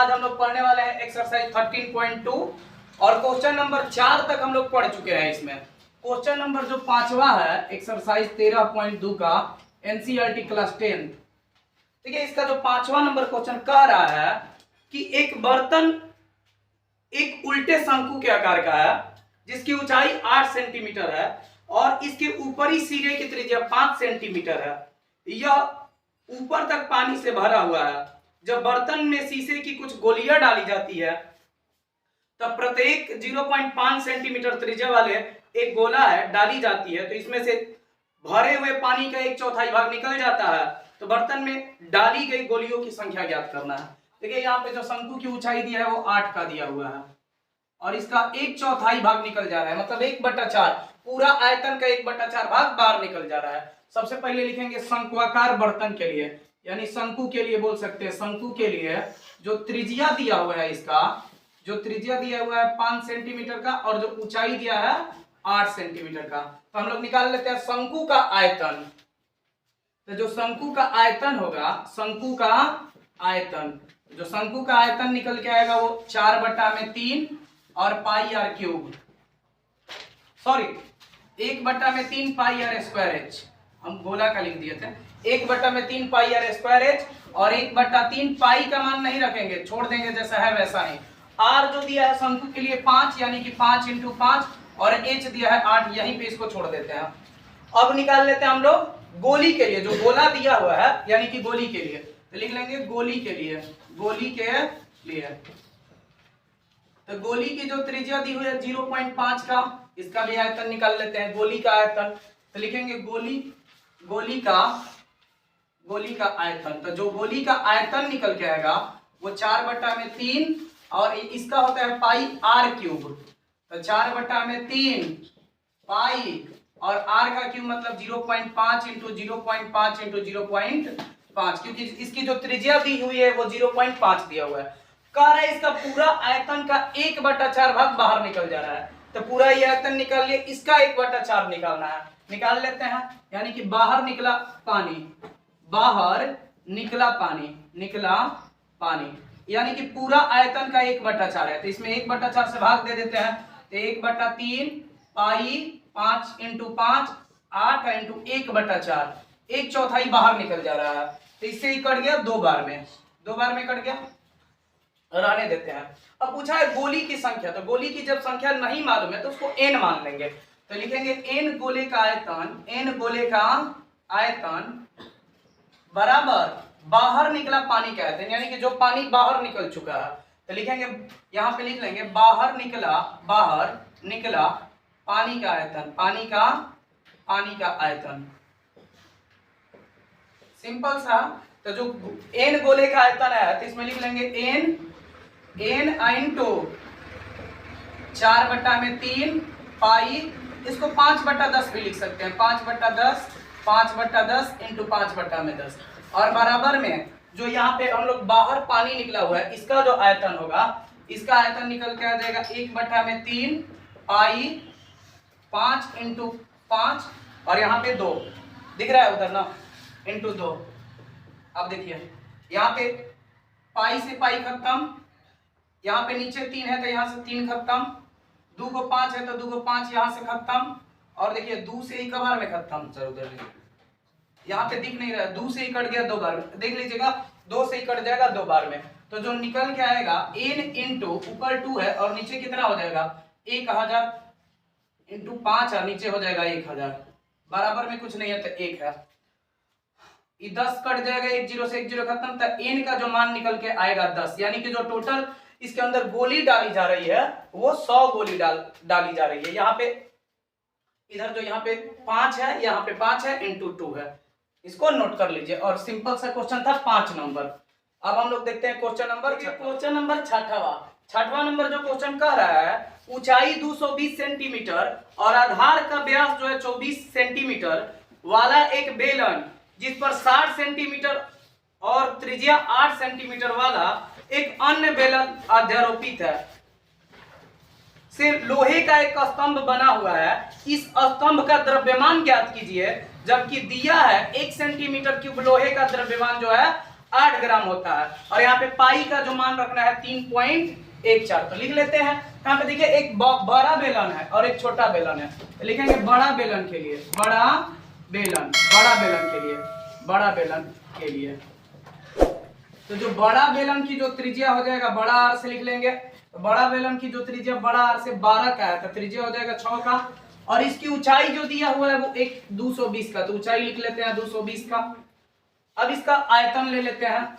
आज हम लोग पढ़ने वाले हैं एक्सरसाइज 13.2 और क्वेश्चन नंबर 4 तक हम लोग पढ़ चुके हैं। इसमें क्वेश्चन नंबर जो 5वां है एक्सरसाइज 13.2 का एनसीईआरटी क्लास 10। ठीक है, इसका जो 5वां नंबर क्वेश्चन कह रहा है कि एक बर्तन एक उल्टे शंकु के आकार का है जिसकी ऊंचाई 8 सेंटीमीटर है और इसके ऊपरी सिरे की त्रिज्या 5 सेंटीमीटर है। यह ऊपर तक पानी से भरा हुआ है। जब बर्तन में शीशे की कुछ गोलियां डाली जाती है तब प्रत्येक 0.5 सेंटीमीटर त्रिज्या वाले एक गोला है डाली जाती है, तो इसमें से भरे हुए पानी का 1/4 भाग निकल जाता है। तो बर्तन में डाली गई गोलियों की संख्या ज्ञात करना है। देखिए यहाँ पे जो शंकु की ऊंचाई दिया है वो 8 का दिया हुआ है और इसका 1/4 भाग निकल जा रहा है, मतलब 1/4 पूरा आयतन का 1/4 भाग बाहर निकल जा रहा है। सबसे पहले लिखेंगे शंक्वाकार बर्तन के लिए, यानी शंकु के लिए बोल सकते हैं। शंकु के लिए जो त्रिज्या दिया हुआ है, इसका जो त्रिज्या दिया हुआ है 5 सेंटीमीटर का और जो ऊंचाई दिया है 8 सेंटीमीटर का, तो हम लोग निकाल लेते हैं शंकु का आयतन। तो जो शंकु का आयतन होगा, शंकु का आयतन, जो शंकु का आयतन निकल के आएगा वो 4/3 और pi r cube, sorry 1/3 pi r square h, हम गोला का लिख दिए थे। 1/3 पाई आर स्क्वायर एच और 1/3 पाई का मान नहीं रखेंगे, छोड़ देंगे जैसा है वैसा ही। आर जो दिया है शंकु के लिए 5, यानी कि 5 × 5 और एच दिया है 8, यहीं पे इसको छोड़ देते हैं। अब निकाल लेते हैं हम लोग गोली के लिए, जो गोला दिया हुआ है यानी कि गोली के लिए, तो लिख लेंगे गोली के लिए, गोली के लिए। तो गोली की जो त्रिज्या दी हुई है 0.5 का, इसका भी आयतन निकाल लेते हैं, गोली का आयतन। तो लिखेंगे गोली का आयतन। तो जो गोली का आयतन निकल के आएगा वो 4/3 और इसका होता है पाई आर क्यूब। तो 4/3 पाई और आर का क्यूब मतलब 0.5 × 0.5 × 0.5, क्योंकि इसकी जो त्रिज्या दी हुई है वो 0.5 दिया हुआ है। कह रहा है इसका पूरा आयतन का 1/4 भाग बाहर निकल जा रहा है। तो पूरा ये आयतन निकाल लिए, इसका 1/4 निकालना है, निकाल लेते हैं। यानी कि बाहर निकला पानी, बाहर निकला पानी, यानी कि पूरा आयतन का 1/4 है। तो इसमें 1/4 से भाग दे देते हैं, तो 1/3 पाई 5 × 5 8 × 1/4, 1/4 बाहर निकल जा रहा है। तो इससे ही कट गया 2 बार में कट गया, रहने देते हैं। अब पूछा है गोली की संख्या, तो गोली की जब संख्या नहीं मालूम है तो उसको n मान लेंगे। तो लिखेंगे n गोले का आयतन बराबर बाहर निकला पानी का आयतन, यानी कि जो पानी बाहर निकल चुका है। तो लिखेंगे यहाँ पे लिख लेंगे बाहर निकला पानी का आयतन, पानी का आयतन, सिंपल सा। तो जो n गोले का आयतन है तो इसमें लिख लेंगे n × 4/3 पाई, इसको 5/10 भी लिख सकते हैं, 5/10 × 5/10 और बराबर में जो यहाँ पे हम लोग बाहर पानी निकला हुआ है इसका जो आयतन होगा, इसका आयतन निकल के आ जाएगा 1/3 पाई 5 × 5 और यहाँ पे 2 दिख रहा है उधर ना, × 2। अब देखिए यहाँ पे पाई से पाई खत्म, यहाँ पे नीचे 3 है तो यहाँ से 3 खत्म, 2 को 5 है तो 2 को 5 यहाँ से खत्म, और देखिए 2 से ही कबार में खत्म। चलो उधर यहाँ पे दिख नहीं रहा है, 2 से ही कट गया 2 बार में, देख लीजिएगा 2 से ही कट जाएगा 2 बार में। तो जो निकल के आएगा n × ऊपर 2 है और नीचे कितना हो जाएगा 1000 × 5 और नीचे हो जाएगा 1000, बराबर में कुछ नहीं है तो 1 है, 10 कट जाएगा, 1 0 से 1 0 खत्म। तो n का जो मान निकल के आएगा 10, यानी कि जो टोटल इसके अंदर गोली डाली जा रही है वो 100 गोली डाली जा रही है। यहाँ पे इधर जो यहाँ पे 5 है, यहाँ पे 5 है × 2 है, इसको नोट कर लीजिए। और सिंपल सा क्वेश्चन था 5 नंबर। अब हम लोग देखते हैं क्वेश्चन नंबर 6वां नंबर जो क्वेश्चन कह रहा है ऊंचाई 220 सेंटीमीटर और आधार का व्यास जो है 24 सेंटीमीटर वाला एक बेलन जिस पर 60 सेंटीमीटर और त्रिज्या 8 सेंटीमीटर वाला एक अन्य बेलन अध्यारोपित है, सिर्फ लोहे का एक स्तंभ बना हुआ है। इस स्तंभ का द्रव्यमान ज्ञात कीजिए, जबकि दिया है 1 सेंटीमीटर क्यूब लोहे का द्रव्यमान जो है 8 ग्राम होता है। और यहाँ पे पाई का जो मान रखना है 3.14। तो लिख लेते हैं। यहाँ पे देखिए एक बड़ा बेलन है और एक छोटा बेलन है, तो लिखेंगे बड़ा बेलन के लिए बड़ा बेलन के लिए। तो जो बड़ा बेलन की जो त्रिज्या हो जाएगा बड़ा आर से लिख लेंगे। तो बड़ा बेलन की जो त्रिज्या बड़ा आर से 12 का है, तो त्रिज्या हो जाएगा 6 का। और इसकी ऊंचाई जो दिया हुआ है वो 220 का, तो ऊंचाई लिख लेते हैं 220 का। अब इसका आयतन ले लेते हैं।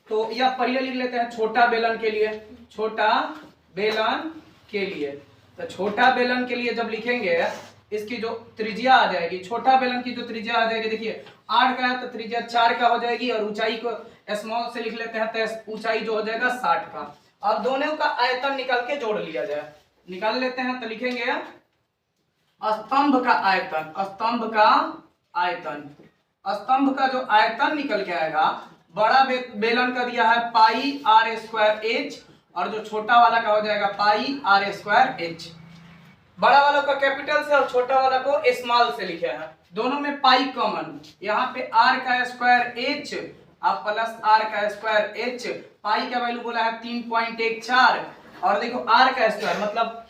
तो या पहले लिख लेते हैं छोटा बेलन के लिए। छोटा बेलन के लिए, तो छोटा बेलन के लिए जब लिखेंगे इसकी जो त्रिज्या आ जाएगी, छोटा बेलन की जो त्रिज्या आ जाएगी, देखिए 8 का है तो त्रिज्या 4 का हो जाएगी। और ऊंचाई को स्मॉल से लिख लेते हैं, तो ऊंचाई जो हो जाएगा 60 का। अब दोनों का आयतन निकाल के जोड़ लिया जाए। निकाल लेते हैं, तो लिखेंगे स्तंभ का आयतन। स्तंभ का जो आयतन निकल के आएगा, बड़ा बेलन का दिया है पाई आर स्क्वायर एच, और जो छोटा वाला का हो जाएगा पाई आर स्क्वायर एच। बड़ा वाला का कैपिटल से और छोटा वाला को स्मॉल से लिखे हैं। दोनों में पाई कॉमन, यहाँ पे आर का स्क्वायर एच अब प्लस आर का स्क्वायर एच। पाई का वैल्यू बोला है 3.14, और देखो आर का स्क्वायर मतलब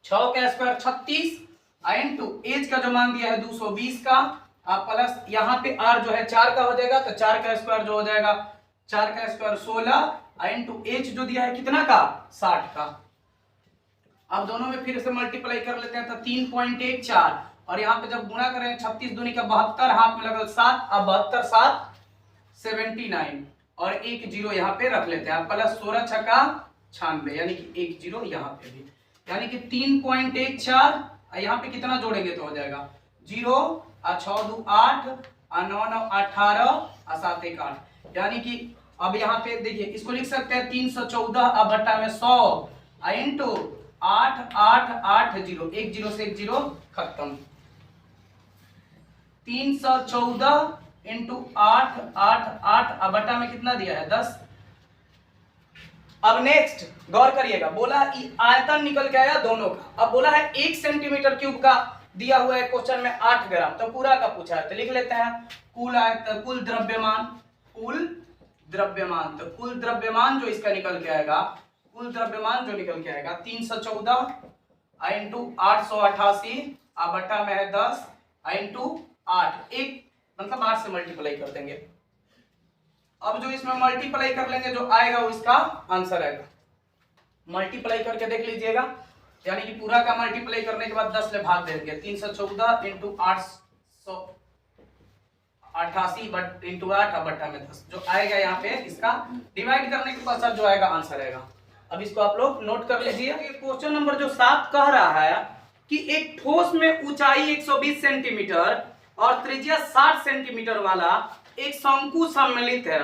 6 का स्क्वायर 36 इनटू एच का जो मान दिया है 220 का, अब प्लस यहाँ पे आर जो है 4 का हो जाएगा, तो 4 का स्क्वायर जो हो जाएगा 4 का स्क्वायर 16 इनटू एच जो दिया है कितना का 60 का। अब दोनों में फिर से मल्टीप्लाई कर लेते हैं, तो 3.14, और यहाँ पे जब गुणा करें 36 दूनी का 72, हाथ में लगल 7, अब 72 7 79, और एक जीरो यहाँ पे रख लेते हैं, प्लस 16 छक्का 96, यानी कि एक जीरो यहाँ पे भी, यानी कि 3.14। यहाँ पे कितना जोड़ेंगे तो हो जाएगा 0 और 6 2 8 और 9 9 18 और 7 1 8, यानी कि अब यहाँ पे देखिए इसको लिख सकते हैं 314 अब बट्टा में 100 इंटू 8 8 8 0, एक जीरो से एक जीरो खत्म। 314 इंटू 8 8 8 अब बट्टा में कितना दिया है 10। अब नेक्स्ट गौर करिएगा, बोला आयतन निकल के आया दोनों का। अब बोला है 1 सेंटीमीटर क्यूब का दिया हुआ है क्वेश्चन में 8 ग्राम, तो पूरा का पूछा है, तो लिख लेते हैं कुल आयतन कुल द्रव्यमान। तो कुल द्रव्यमान जो इसका निकल के आएगा, कुल द्रव्यमान जो निकल के आएगा 314 इंटू 888 अब बट्टा में है 10 इंटू 8, एक मतलब 8 से मल्टीप्लाई कर देंगे। अब जो इसमें मल्टीप्लाई कर लेंगे जो आएगा वो इसका आंसर आएगा। मल्टीप्लाई करके देख लीजिएगा, यानी कि पूरा का मल्टीप्लाई करने के बाद 10 से भाग देंगे। 314 इंटू 888 इंटू 8 बट्टा में 10 जो आएगा, यहाँ पे इसका डिवाइड करने के बाद जो आएगा आंसर आएगा। अब इसको आप लोग नोट कर लीजिए। क्वेश्चन नंबर जो 7 कह रहा है कि एक ठोस में ऊंचाई 120 सेंटीमीटर और त्रिज्या 60 सेंटीमीटर वाला एक शंकु सम्मिलित है,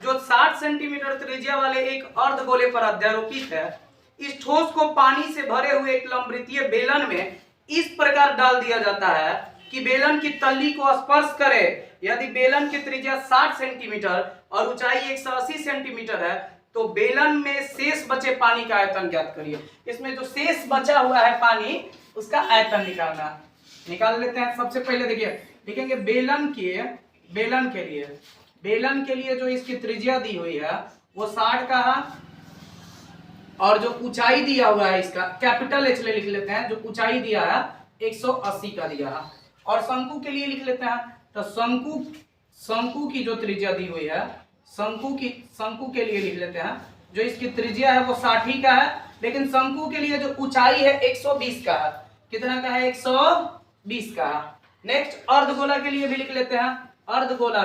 जो 60 सेंटीमीटर त्रिज्या वाले एक अर्धगोले पर अध्यारोपित है। इस ठोस को पानी से भरे हुए एक लंबवृत्तीय बेलन में इस प्रकार डाल दिया जाता है कि बेलन की तल्ली को स्पर्श करे। यदि बेलन की त्रिज्या 60 सेंटीमीटर और ऊंचाई 180 सेंटीमीटर है, तो बेलन में शेष बचे पानी का आयतन ज्ञात करिए। इसमें जो शेष बचा हुआ है पानी, उसका आयतन निकाल लेते हैं। सबसे पहले देखिए लिखेंगे बेलन के लिए जो इसकी त्रिज्या दी हुई है वो 60 का है, और जो ऊंचाई दिया हुआ है इसका कैपिटल एच ले लिख लेते हैं, जो ऊंचाई दिया है 180 का दिया है। और शंकु के लिए लिख लेते हैं, तो शंकु की जो त्रिज्या दी हुई है, शंकु के लिए लिख लेते हैं, जो इसकी त्रिज्या है वो 60 का है, लेकिन शंकु के लिए जो ऊंचाई है 120 का है। कितना का है 120 का है। नेक्स्ट अर्धगोला के लिए भी लिख लेते हैं, अर्धगोला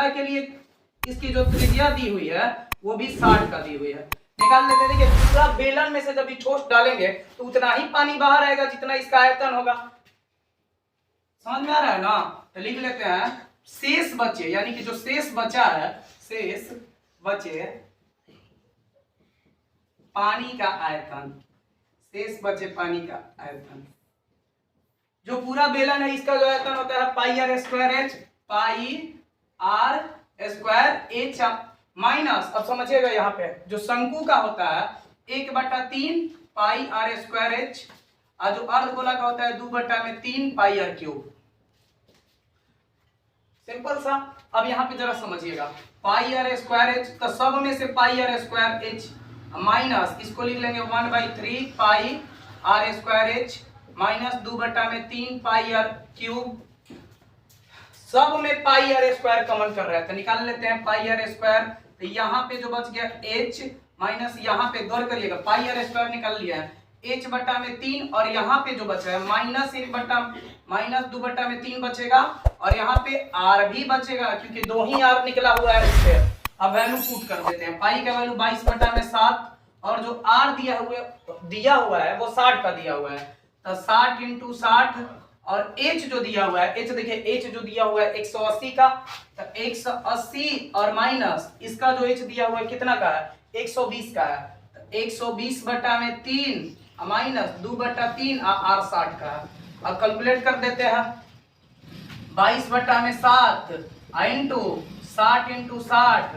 के लिए इसकी जो त्रिज्या दी हुई है वो भी 60 का दी हुई है। निकाल लेते हैं। देखिए पूरा बेलन में से जब ठोस डालेंगे तो उतना ही पानी बाहर आएगा जितना इसका आयतन होगा। समझ में आ रहा है ना? तो लिख लेते हैं शेष बचे, यानी कि जो शेष बचा है, शेष बचे पानी का आयतन, शेष बचे पानी का आयतन। जो पूरा बेलन है इसका जो आयतन होता है पाई आर स्क्वायर एच माइनस, अब समझिएगा यहाँ पे जो शंकु का होता है 1/3 पाई आर स्क्वायर एच, और जो अर्धगोला का होता है 2/3 पाई आर क्यूब। सिंपल सा। अब यहाँ पे जरा समझिएगा, पाई आर स्क्वायर एच, तो सब में से pi r square h minus इसको लिख लेंगे 1/3 pi r square h minus 2/3 pi r cube. सब में पाई आर स्क्वायर कॉमन कर रहा है तो निकाल लेते हैं पाई आर स्क्वायर। तो यहाँ पे जो बच गया एच माइनस, यहाँ पे गौर करिएगा पाई आर स्क्वायर निकाल लिया है, एच बटा में 3 और यहाँ पे जो बचा है माइनस 2/3 बचेगा और यहाँ पे आर भी बचेगा क्योंकि 2 ही आर निकला हुआ है उससे। अब वैल्यू पुट कर देते हैं, पाई का वैल्यू 22/7 और जो आर दिया हुआ है वो 60 का दिया हुआ है, तो 60 × 60 और एच जो दिया हुआ है, एच देखिए एच जो दिया हुआ है 180 का, तो 180 और माइनस इसका जो एच दिया हुआ है कितना का है 120 का है, तो 120/3 माइनस 2/3 आर 60 का है। अब कैलकुलेट कर देते हैं, 22/7 इंटू 60 × 60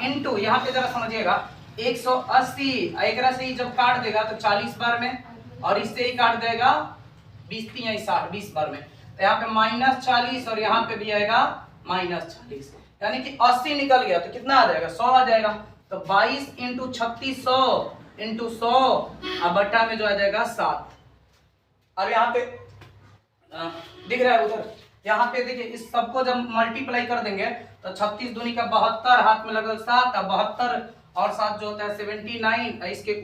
इंटू यहाँ पे जरा समझिएगा 180 एक से ही जब काट देगा तो 40 बार में और इससे ही काट देगा 20 बार में, तो यहाँ पे -40 और यहाँ पे भी आएगा -40, यानी कि 80 निकल गया तो कितना आ जाएगा 100 आ जाएगा। तो 22 × 36 100 बटा में जो आ जाएगा 7। अब यहाँ पे दिख रहा है उधर, यहाँ पे देखिए इस सबको जब मल्टीप्लाई कर देंगे तो 36 दूनी का 72, हाथ में लगल 7, 72 और 7 जो होता है 79, इसके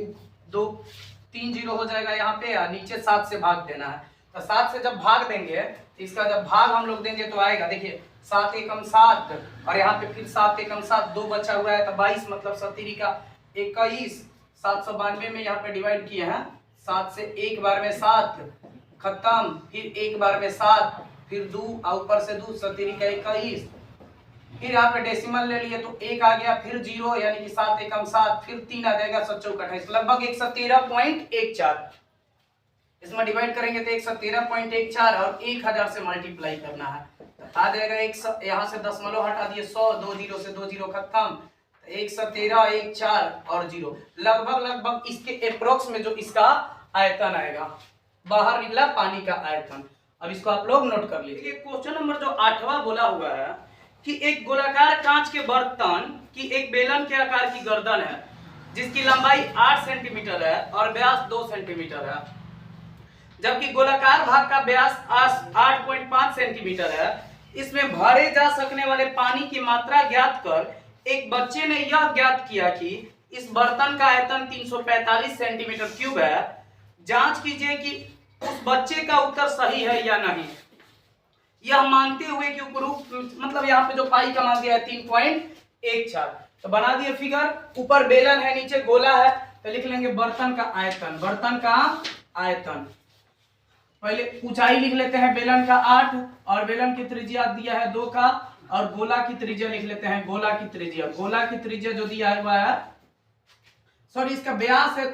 3 0 हो जाएगा यहाँ पे, नीचे 7 से भाग देना है। तो 7 से जब भाग देंगे तो इसका जब भाग हम लोग देंगे तो आएगा, देखिए 7 एकम 7 और यहाँ पे फिर 7 एकम 7 2 बचा हुआ है, तो 22 मतलब 7 का 21, 792 में यहाँ पे डिवाइड किए हैं, 7 से एक बार में 7 खत्म, फिर एक बार में 7, फिर 2 ऊपर से 2 7 का 21, फिर यहाँ पे डेसिमल ले लिए तो 1 आ गया, फिर 0 यानी कि 7 एकम 7, फिर 3 आ जाएगा 7 चौक 28, लगभग 113.14। इसमें डिवाइड करेंगे तो 113.14 और 1000 से मल्टीप्लाई करना है, तो आ जाएगा 100, यहाँ से दशमलव हटा दिए 100, 2 0 से 2 0 खत्म, 113 14 और 0, लगभग इसके अप्रोक्स में जो इसका आयतन आएगा, बाहर निकला पानी का आयतन। अब इसको आप लोग नोट कर लीजिए। क्वेश्चन नंबर जो 8वां बोला हुआ है कि एक गोलाकार कांच के बर्तन की एक बेलन के आकार की गर्दन है जिसकी लंबाई 8 सेंटीमीटर है और व्यास 2 सेंटीमीटर है, जबकि गोलाकार भाग का व्यास 8.5 सेंटीमीटर है। इसमें भरे जा सकने वाले पानी की मात्रा ज्ञात कर एक बच्चे ने यह ज्ञात किया कि इस बर्तन का आयतन 345 सेंटीमीटर क्यूब है। जांच कीजिए कि उस बच्चे का उत्तर सही है या नहीं, यह मानते हुए कि उपरोक्त मतलब यहाँ पे जो पाई का मान दिया है 3.14, तो बना दिए फिगर, ऊपर बेलन है नीचे गोला है, तो लिख लेंगे बर्तन का आयतन, बर्तन का आयतन। पहले ऊंचाई लिख लेते हैं बेलन का 8 और बेलन की त्रिज्या दिया है 2 का, और गोला की त्रिज्या लिख लेते हैं, गोला की त्रिज्या जो दिया हुआ है, सॉरी इसका व्यास है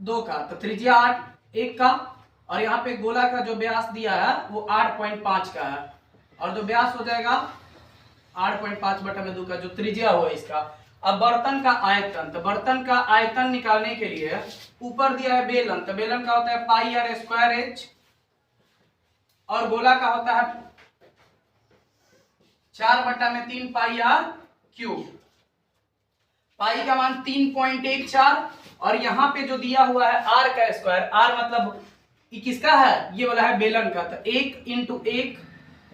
2 का, तो त्रिज्या 8 1 का, और यहाँ पे गोला का जो व्यास दिया है वो 8.5 का है, और जो व्यास हो जाएगा 8.5/2 का जो त्रिज्या हो इसका। अब बर्तन का आयतन, तो बर्तन का आयतन निकालने के लिए ऊपर दिया है बेलन, तो बेलन का होता है पाई आर स्क्वायर एच और गोला का होता है 4/3 पाई आर क्यूब। पाई का मान 3.14 और यहाँ पे जो दिया हुआ है आर का स्क्वायर, आर मतलब किसका है, ये वाला है बेलन का, तो 1 × 1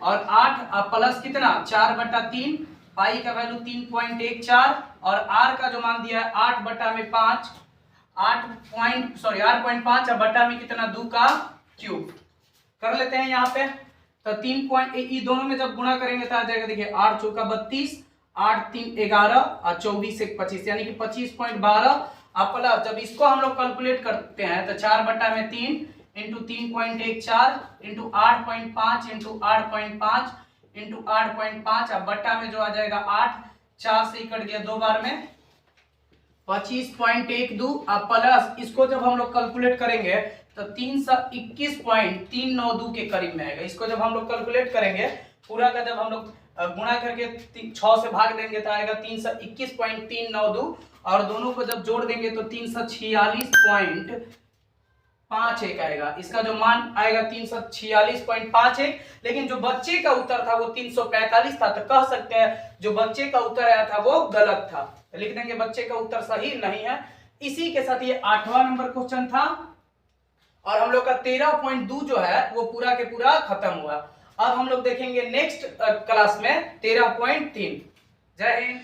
और 8 प्लस कितना 4/3, पाई का वैल्यू 3.14 और आर का जो मान दिया है 8/5, 8.5 और बटा में कितना 2 का क्यूब कर लेते हैं यहाँ पे। तो 3 दोनों में जब गुणा करेंगे तो आ जाएगा, देखिए 8 चौका 32, 8 3 11 और 24 1 25 यानी कि 25.12 प्लस, जब इसको हम लोग कैलकुलेट करते हैं तो 4/3 इंटू 3.14 इंटू 8.5 इंटू 8.5 इंटू 8.5 अब बट्टा में जो आ जाएगा 8, 4 से कट गया 2 बार में 25.12 अब प्लस इसको जब हम लोग कैलकुलेट करेंगे तो 321.392 के करीब में आएगा। इसको जब हम लोग कैलकुलेट करेंगे पूरा का जब हम लोग गुणा करके 6 से भाग देंगे तो आएगा 321.392 और दोनों को जब जोड़ देंगे तो 346 51 आएगा। इसका जो मान आएगा 346.51, लेकिन जो बच्चे का उत्तर था वो 345 था, तो कह सकते हैं जो बच्चे का उत्तर आया था वो गलत था। तो लिख देंगे बच्चे का उत्तर सही नहीं है। इसी के साथ ये 8वां नंबर क्वेश्चन था और हम लोग का 13.2 जो है वो पूरा के पूरा खत्म हुआ। अब हम लोग देखेंगे नेक्स्ट क्लास में 13.3। जय हिंद।